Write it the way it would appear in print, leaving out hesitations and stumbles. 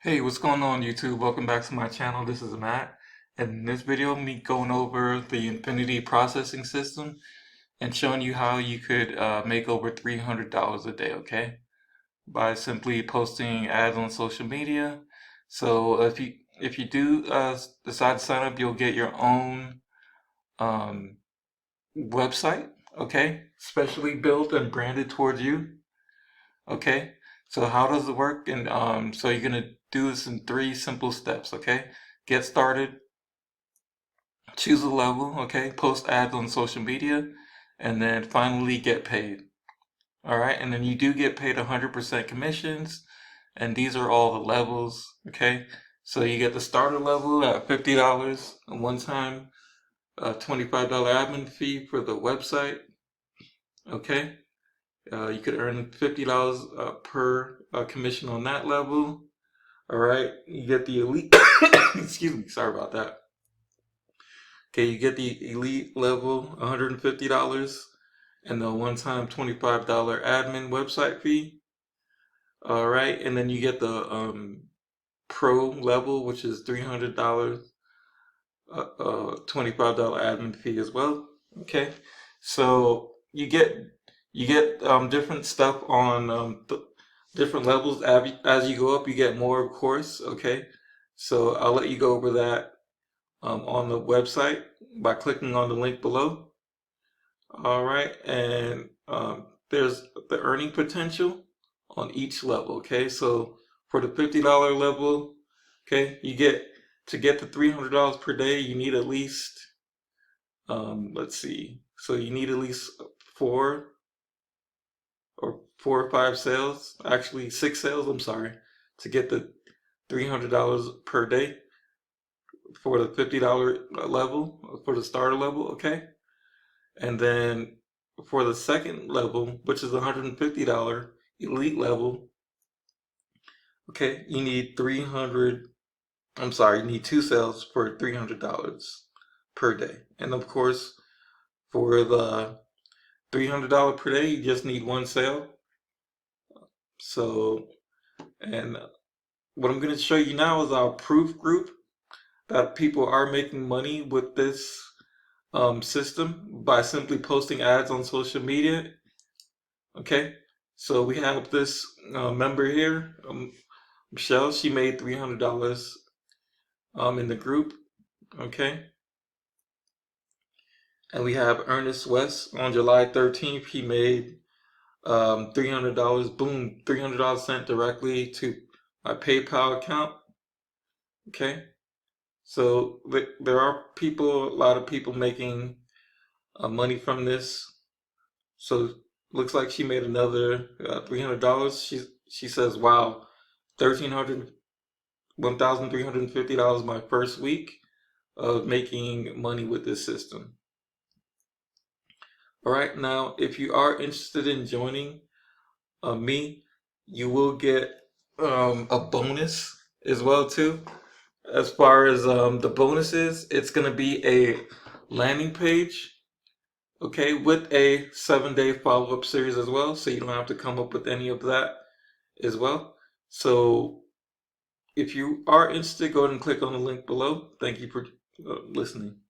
Hey, what's going on YouTube? Welcome back to my channel. This is Matt. And in this video, me going over the Infinity processing system and showing you how you could make over $300 a day, okay? By simply posting ads on social media. So if you do decide to sign up, you'll get your own um, website, okay? Specially built and branded towards you. Okay, so how does it work? And so you're gonna do this in three simple steps. Okay, get started, choose a level. Okay, post ads on social media, and then finally get paid. All right, and then you do get paid 100% commissions, and these are all the levels. Okay, so you get the starter level at $50, a one-time $25 admin fee for the website. Okay. You could earn $50 per commission on that level. All right, you get the elite. Excuse me, sorry about that. Okay, you get the elite level, $150, and the one-time $25 admin website fee. All right, and then you get the pro level, which is $300, $25 admin fee as well. Okay, so you get different stuff on different levels. As you go up, you get more, of course. Okay, so I'll let you go over that on the website by clicking on the link below. All right, and there's the earning potential on each level. Okay, so for the $50 level, okay, you get to get to $300 per day. You need at least let's see. So you need at least four four or five sales, actually six sales, I'm sorry, to get the $300 per day for the $50 level, for the starter level, okay? And then for the second level, which is $150 elite level, okay, you need you need two sales for $300 per day. And of course, for the $300 per day, you just need one sale. So, and what I'm going to show you now is our proof group that people are making money with this system by simply posting ads on social media. Okay, so we have this member here, Michelle. She made $300 in the group. Okay, and we have Ernest West on July 13th. He made $300. Boom, $300 sent directly to my PayPal account. Okay. So there are a lot of people making money from this. So looks like she made another $300. She says, "Wow, 1,300, $1,350 my first week of making money with this system." All right, now if you are interested in joining me, you will get a bonus as well too. As far as the bonuses, it's going to be a landing page, okay, with a 7-day follow-up series as well, so you don't have to come up with any of that as well. So if you are interested, go ahead and click on the link below. Thank you for listening.